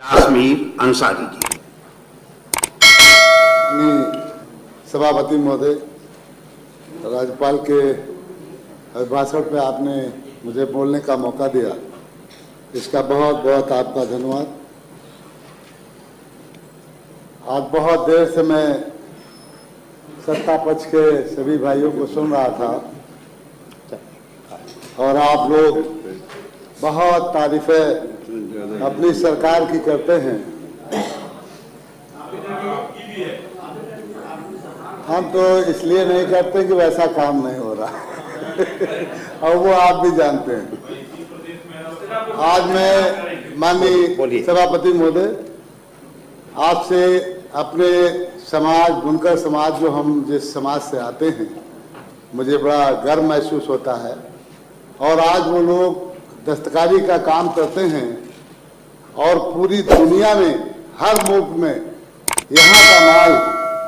काश्मीर अंसारी जी। सभापति महोदय, राज्यपाल के अभिभाषण पे आपने मुझे बोलने का मौका दिया, इसका बहुत बहुत आपका धन्यवाद। आज बहुत देर से मैं सत्ता पक्ष के सभी भाइयों को सुन रहा था और आप लोग बहुत तारीफें अपनी सरकार की करते हैं। हम तो इसलिए नहीं करते कि वैसा काम नहीं हो रहा और वो आप भी जानते हैं। आज मैं माननीय सभापति महोदय आपसे अपने समाज, बुनकर समाज, जो हम जिस समाज से आते हैं, मुझे बड़ा गर्व महसूस होता है। और आज वो लोग दस्तकारी का काम करते हैं और पूरी दुनिया में हर मुल्क में यहाँ का माल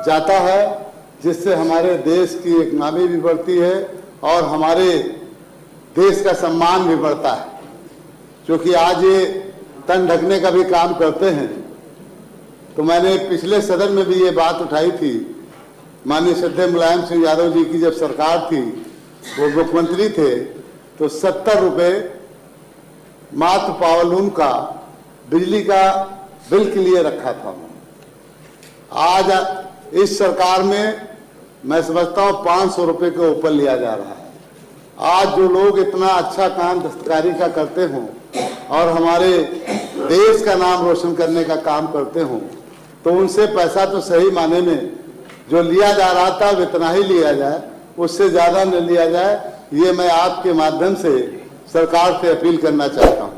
जाता है, जिससे हमारे देश की एक नामी भी बढ़ती है और हमारे देश का सम्मान भी बढ़ता है। क्योंकि आज ये तन ढकने का भी काम करते हैं। तो मैंने पिछले सदन में भी ये बात उठाई थी, माननीय श्रद्धेय मुलायम सिंह यादव जी की जब सरकार थी, वो मुख्यमंत्री थे, तो 70 रुपये मात्र पावरलूम का बिजली का बिल के लिए रखा था। आज इस सरकार में मैं समझता हूँ 500 रुपये के ऊपर लिया जा रहा है। आज जो लोग इतना अच्छा काम दस्तकारी का करते हों और हमारे देश का नाम रोशन करने का काम करते हों, तो उनसे पैसा तो सही माने में जो लिया जा रहा था इतना ही लिया जाए, उससे ज़्यादा न लिया जाए। ये मैं आपके माध्यम से सरकार से अपील करना चाहता हूँ।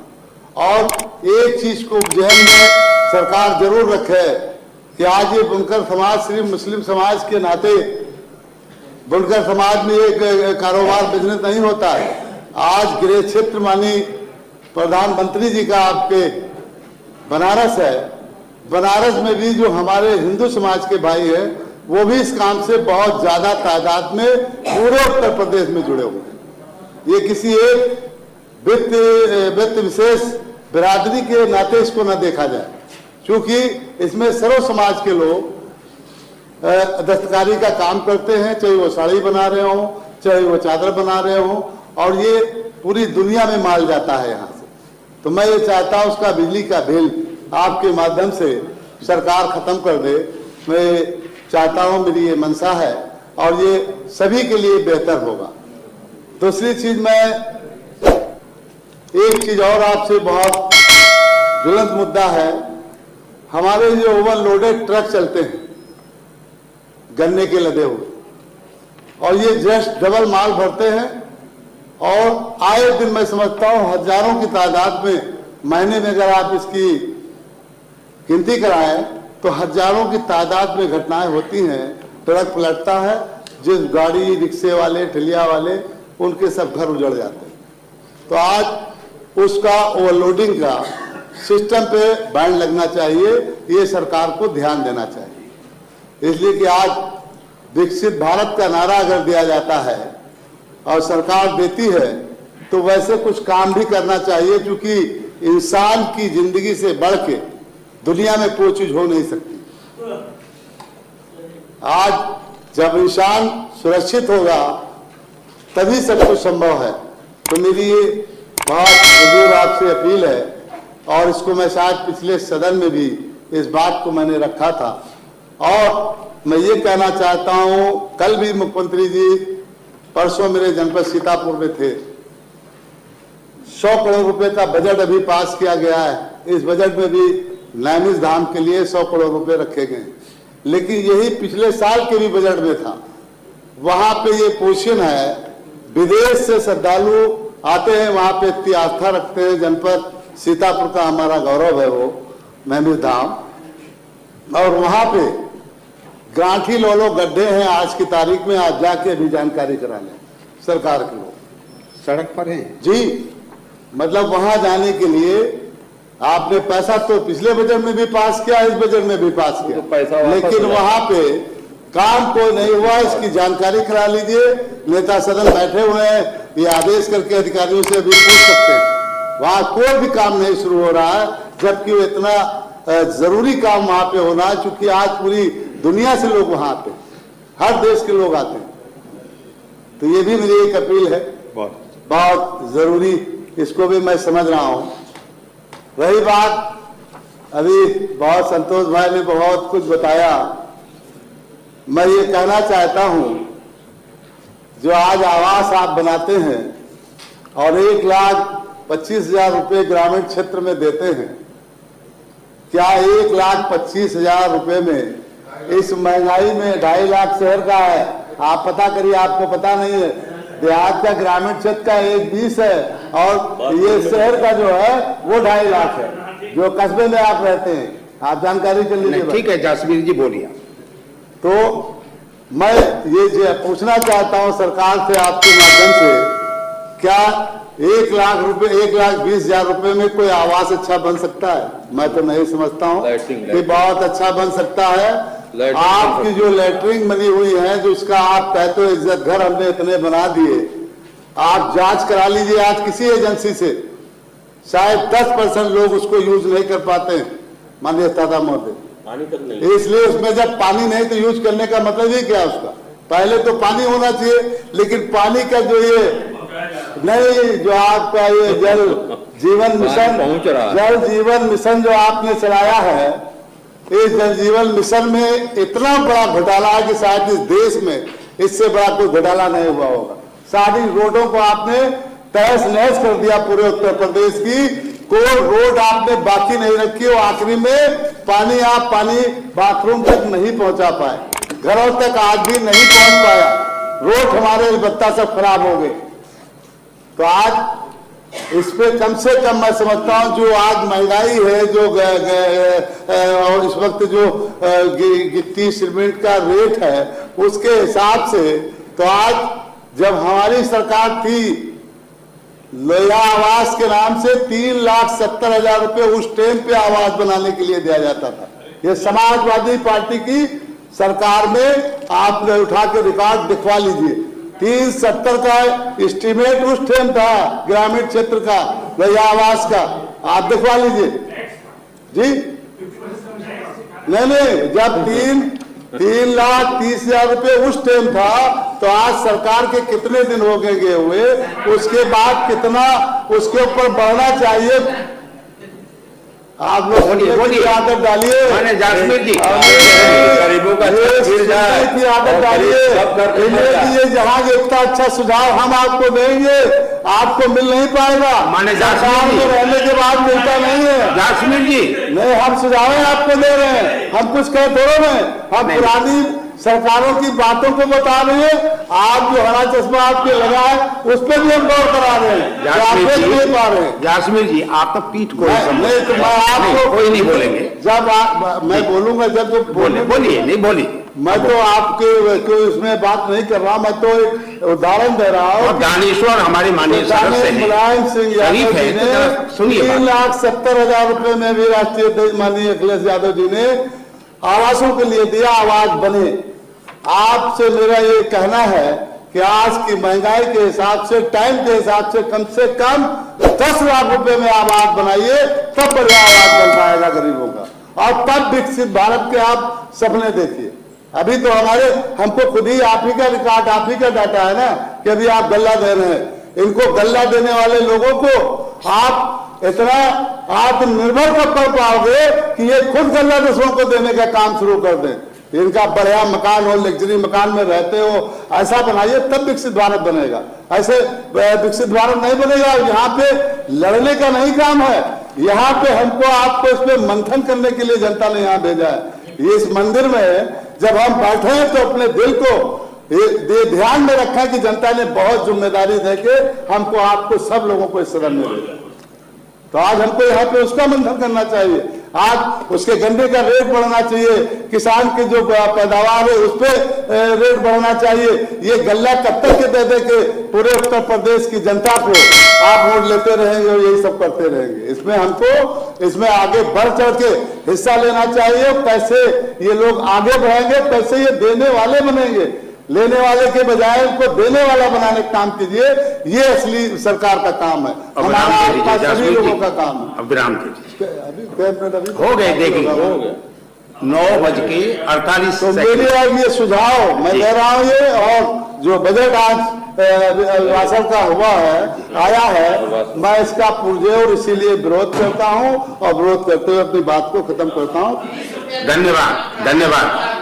और एक चीज़ को जहन में सरकार जरूर रखे कि आज ये बुनकर समाज सिर्फ मुस्लिम समाज के नाते, बुनकर समाज में एक कारोबार बिजनेस नहीं होता है। आज गृह क्षेत्र माननीय प्रधानमंत्री जी का आपके बनारस है, बनारस में भी जो हमारे हिंदू समाज के भाई हैं, वो भी इस काम से बहुत ज्यादा तादाद में पूरे उत्तर प्रदेश में जुड़े हुए हैं। ये किसी एक वित्त विशेष बिरादरी के नाते इसको न देखा जाए, क्योंकि इसमें सर्व समाज के लोग दस्तकारी का काम करते हैं, चाहे वो साड़ी बना रहे हों, चाहे वो चादर बना रहे हों, और ये पूरी दुनिया में माल जाता है यहाँ से। तो मैं ये चाहता हूँ उसका बिजली का बिल आपके माध्यम से सरकार खत्म कर दे। मैं चाहता हूँ, मेरी ये मंशा है और ये सभी के लिए बेहतर होगा। दूसरी चीज, मैं एक चीज और आपसे, बहुत ज्वलंत मुद्दा है, हमारे जो ओवरलोडेड ट्रक चलते हैं गन्ने के लदे हुए, और ये जस्ट डबल माल भरते हैं और आए दिन मैं समझता हूँ हजारों की तादाद में, महीने में अगर आप इसकी गिनती कराएं तो हजारों की तादाद में घटनाएं होती हैं। ट्रक पलटता है, जिस गाड़ी रिक्शे वाले, ठेलिया वाले, उनके सब घर उजड़ जाते हैं। तो आज उसका ओवरलोडिंग का सिस्टम पे बैन लगना चाहिए, ये सरकार को ध्यान देना चाहिए। इसलिए कि आज विकसित भारत का नारा अगर दिया जाता है और सरकार देती है, तो वैसे कुछ काम भी करना चाहिए, क्योंकि इंसान की जिंदगी से बढ़ के दुनिया में कोई चीज हो नहीं सकती। आज जब इंसान सुरक्षित होगा तभी सब कुछ संभव है। तो मेरी ये बहुत जरूर आपसे अपील है, और इसको मैं शायद पिछले सदन में भी इस बात को मैंने रखा था। और मैं ये कहना चाहता हूँ, कल भी मुख्यमंत्री जी परसों मेरे जनपद सीतापुर में थे। 100 करोड़ रुपए का बजट अभी पास किया गया है। इस बजट में भी नैमिष धाम के लिए 100 करोड़ रुपए रखे गए, लेकिन यही पिछले साल के भी बजट में था। वहां पे ये पोषण है, विदेश से श्रद्धालु आते हैं, वहां पे इतनी आस्था रखते हैं। जनपद सीतापुर का हमारा गौरव है वो नैमिष धाम, और वहां पे गांठी लोलो गड्ढे हैं आज की तारीख में। आज जाके भी जानकारी करा लें, सरकार के लोग सड़क पर हैं जी। मतलब वहां जाने के लिए आपने पैसा तो पिछले बजट में भी पास किया, इस बजट में भी पास किया, तो लेकिन वहां पे काम कोई नहीं हुआ। इसकी जानकारी करा लीजिए। नेता सदन बैठे हुए हैं, ये आदेश करके अधिकारियों से भी पूछ सकते हैं। वहां कोई भी काम नहीं शुरू हो रहा है, जबकि वो इतना जरूरी काम वहां पे होना है, क्योंकि आज पूरी दुनिया से लोग वहां पे, हर देश के लोग आते हैं। तो ये भी मेरी एक अपील है, बहुत जरूरी, इसको भी मैं समझ रहा हूं। रही बात, अभी बहुत संतोष भाई ने बहुत कुछ बताया, मैं ये कहना चाहता हूं, जो आज आवास आप बनाते हैं और 1,25,000 रुपये ग्रामीण क्षेत्र में देते हैं, क्या 1,25,000 रुपये में इस महंगाई में 2.5 लाख शहर का है? आप पता करिए, आपको पता नहीं है। देहात का ग्रामीण क्षेत्र का 1,20 है और ये शहर का जो है वो 2.5 लाख है, जो कस्बे में आप रहते हैं। आप जानकारी कर लीजिए। ठीक है जासमीर जी, बोलिए। तो मैं ये पूछना चाहता हूं सरकार से आपके माध्यम से, क्या 1 लाख रुपए, 1,20,000 रुपए में कोई आवास अच्छा बन सकता है? मैं तो नहीं समझता हूं कि बहुत अच्छा बन सकता है। आपकी जो लेटरिंग बनी हुई है, जो उसका आप कहते हो इज्जत घर हमने इतने बना दिए, आप जांच करा लीजिए आज किसी एजेंसी से, शायद 10% लोग उसको यूज नहीं कर पाते हैं माननीय दादा महोदय। इसलिए उसमें जब पानी नहीं तो यूज करने का मतलब ही क्या उसका? पहले तो पानी होना चाहिए, लेकिन पानी का जो ये नहीं, जो आपका ये जल जीवन मिशन जो आपने चलाया है, इस जल जीवन मिशन में इतना बड़ा घोटाला है कि शायद इस देश में इससे बड़ा कोई घोटाला नहीं हुआ होगा। सारी रोडों को आपने तहस नहस कर दिया, पूरे उत्तर प्रदेश की कोई रोड आपने बाकी नहीं रखी और आखिरी में पानी बाथरूम तक नहीं पहुंचा पाए, घरों तक आज भी नहीं पहुंच पाया, रोड हमारे अलबत्ता सब खराब हो गए। तो आज इस पे कम से कम मैं समझता हूं, जो आज महंगाई है, जो और इस वक्त जो गिट्टी सीमेंट का रेट है, उसके हिसाब से तो आज जब हमारी सरकार थी, लोया आवास के नाम से 3,70,000 रुपए उस टाइम पे आवास बनाने के लिए दिया जाता था। ये समाजवादी पार्टी की सरकार में आपने उठा के रिकॉर्ड दिखवा लीजिए। 370 का एस्टीमेट उस टाइम था ग्रामीण क्षेत्र का लोया आवास का, आप दिखवा लीजिए जी। नहीं, जब 3,30,000 रुपये उस टाइम था, तो आज सरकार के कितने दिन हो गए हुए, उसके बाद कितना उसके ऊपर बढ़ना चाहिए। आप लोग बोलिए, आदत डालिए जासमीर जी, गरीबों का की आदत डालिए। ये जहाँ इतना अच्छा सुझाव हम आपको देंगे, आपको मिल नहीं पाएगा। माने जासमीर जी, रहने के बाद मिलता नहीं है। जासमीर जी, नहीं, हम सुझाव आपको दे रहे हैं, हम कुछ कह थोड़े में, हम पुरानी सरकारों की बातों को बता रहे हैं। आप जो हरा चश्मा आपके लगा है, उस पर भी हम गौर करा रहे हैं, जासमीर जी, आप तो पीठ को नहीं, तो मैं आपको कोई नहीं बोलेंगे। जब मैं बोलूंगा, जब बोलिए, नहीं बोलिए। मैं तो आपके कोई उसमें बात नहीं कर रहा, मैं तो एक उदाहरण दे रहा हूँ। दानेश्वर हमारे माननीय सदस्य मुलायम सिंह यादव जी ने 3,70,000 रुपए में भी राष्ट्रीय अध्यक्ष माननीय अखिलेश यादव जी ने आवासों के लिए दिया, आवास बने। आपसे मेरा ये कहना है कि आज की महंगाई के हिसाब से, टाइम के हिसाब से कम 10 लाख रुपए में आवास बनाइए, तब बढ़िया आवास बन पाएगा गरीबों का, और तब विकसित भारत के आप सपने देखिए। अभी तो हमको खुद ही आप ही का रिकॉर्ड, आप ही का डाटा है ना कि अभी आप गल्ला दे रहे हैं। इनको गल्ला देने वाले लोगों को आप इतना आत्मनिर्भर कब कर पाओगे कि ये खुद गल्ला दूसरों को देने का काम शुरू कर दें। इनका बढ़िया मकान हो, लग्जरी मकान में रहते हो, ऐसा बनाइए, तब विकसित भारत बनेगा। ऐसे विकसित भारत नहीं बनेगा। यहाँ पे लड़ने का नहीं काम है, यहाँ पे हमको आपको इस पे मंथन करने के लिए जनता ने यहाँ भेजा है। इस मंदिर में जब हम बैठे हैं तो अपने दिल को ये ध्यान में रखा कि जनता ने बहुत जिम्मेदारी देके हमको, आपको, सब लोगों को इस सदन में भेजा। तो आज हमको यहाँ पे उसका मंथन करना चाहिए। आज उसके गन्ने का रेट बढ़ना चाहिए, किसान की जो पैदावार है उस पर रेट बढ़ना चाहिए। ये गल्ला कब तक के दे के पूरे उत्तर प्रदेश की जनता को आप वोट लेते रहेंगे और यही सब करते रहेंगे। इसमें हमको इसमें आगे बढ़ चढ़ के हिस्सा लेना चाहिए। कैसे ये लोग आगे बढ़ेंगे, कैसे ये देने वाले बनेंगे। लेने वाले के बजाय उनको देने वाला बनाने का काम कीजिए। ये असली सरकार का काम है, अब हमारा विराम दे दीजिए, आपका सभी जासमीन लोगों जी। का काम है। अब विराम दे दीजिए। अभी 10 मिनट अभी हो गए, देखिए। हो गए। 9:48 तो मेरी और ये सुझाव मैं दे रहा हूँ ये, और जो बजट आज राशन का हुआ है, आया है, मैं इसका पुरजोर इसीलिए विरोध करता हूँ और विरोध करते हुए अपनी बात को खत्म करता हूँ। धन्यवाद, धन्यवाद।